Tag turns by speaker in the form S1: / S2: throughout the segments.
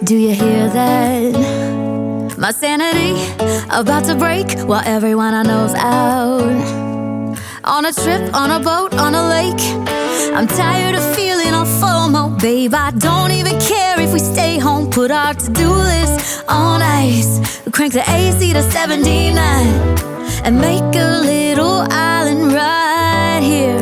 S1: Do you hear that? My sanity about to break while everyone I know's out. On a trip, on a boat, on a lake. I'm tired of feeling all FOMO, babe. I don't even care if we stay home. Put our to-do list on ice. Crank the AC to 79 and make a little island right here.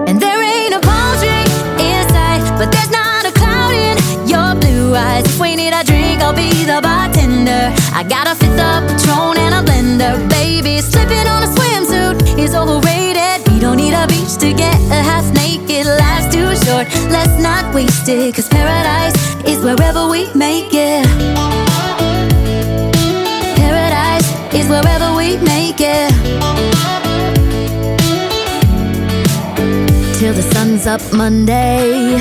S1: And there ain't a palm tree in sight, but there's not a cloud in your blue eyes. If we need a drink, I'll be the bartender. I got a fifth of Patron and a blender. Baby, slipping on a swimsuit is overrated. We don't need a beach to get a half naked. Life's too short, let's not waste it. Cause paradise is wherever we make it. Paradise is wherever we make it. Till the sun's up Monday,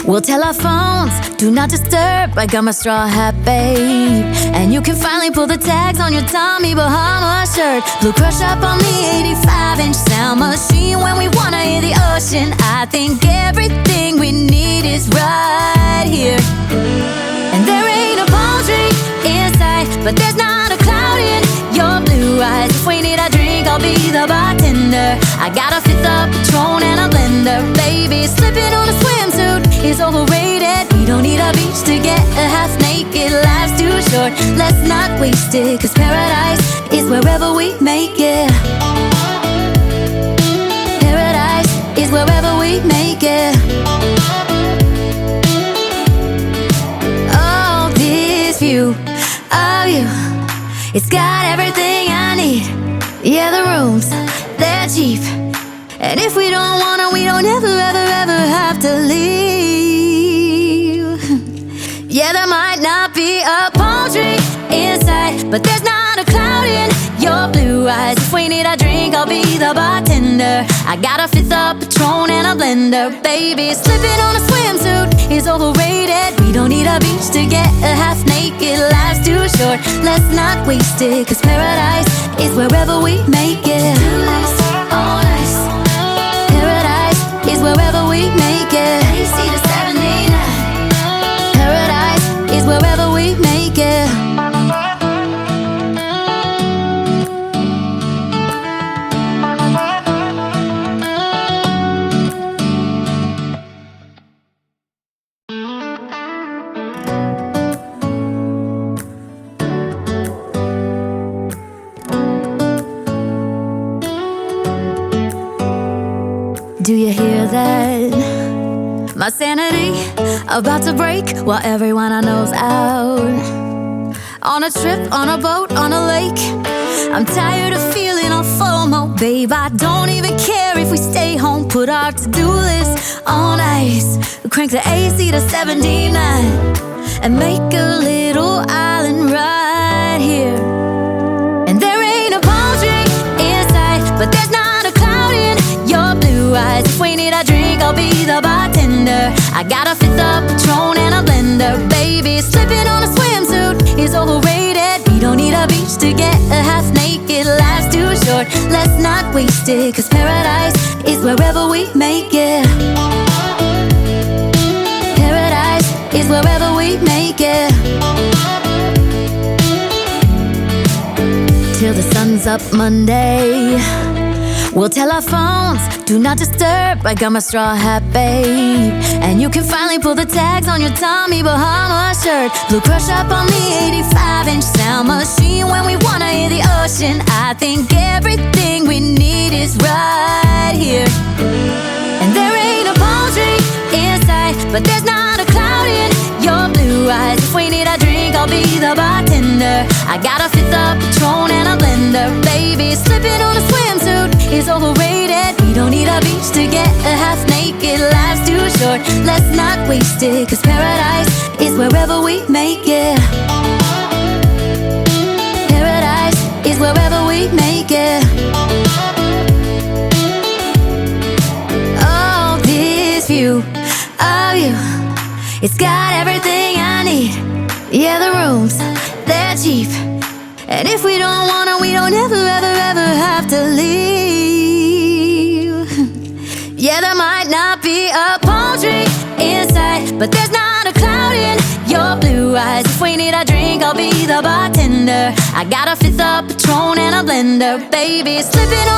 S1: we'll tell our phones, do not disturb. I got my straw hat, babe. And you can finally pull the tags on your Tommy Bahama shirt. Blue crush up on the 85-inch sound machine. When we wanna hear the ocean, I think everything we need is right here. And there ain't a palm tree in sight, but there's not a cloud in your blue eyes. If we need a drink, I'll be the bartender. I got a fifth of Patron and a blender. Baby, slipping on a swimsuit is overrated. We don't need a beach to get a half naked. Life's too short, let's not waste it. Cause paradise is wherever we make it. Paradise is wherever we make it. Oh, this view of you, it's got everything I need. Yeah, the rooms, they're cheap. And if we don't wanna, we don't ever, ever, ever have to leave. Yeah, there might not be a palm tree in sight, but there's not a cloud in your blue eyes. If we need a drink, I'll be the bartender. I got a fifth of Patron and a blender. Baby, slipping on a swimsuit is overrated. We don't need a beach to get a half naked. Life's too short, let's not waste it. Cause paradise is wherever we make it. All nice. Paradise is wherever we make it. AC to 79. Paradise is wherever we make it. Do you hear that? My sanity about to break while everyone I know's out. On a trip, on a boat, on a lake. I'm tired of feeling all FOMO, babe. I don't even care if we stay home. Put our to-do list on ice. Crank the AC to 79 and make a little island right here. And there ain't a palm tree in sight, but there's not a cloud in your blue eyes. If we need a drink, I'll be the bartender. I got a fifth of Patron and a blender. Baby, slipping on a swimsuit is overrated. We don't need a beach to get a half naked. Life's too short, let's not waste it. Cause paradise is wherever we make it. Paradise is wherever we make it. Till the sun's up Monday, we'll tell our phones, do not disturb. I got my straw hat, babe. And you can finally pull the tags on your Tommy Bahama shirt. Blue crush up on the 85-inch sound machine. When we wanna hear the ocean, I think everything we need is right here. And there ain't a palm tree in sight, but there's not a cloud in your blue eyes. If we need a drink, I'll be the bartender. I got a fifth of Patron and a blender. Baby, slipping on a swimsuit is overrated. We don't need a beach to get a half naked. Life's too short, let's not waste it. Cause paradise is wherever we make it. Paradise is wherever we make it. Oh, this view of you, it's got everything I need. Yeah, the rooms, they're cheap. And if we don't wanna, we don't ever, ever, ever have to leave. Yeah, there might not be a palm tree in sight, but there's not a cloud in your the bartender. I got a fifth of Patron and a blender, baby, slipping on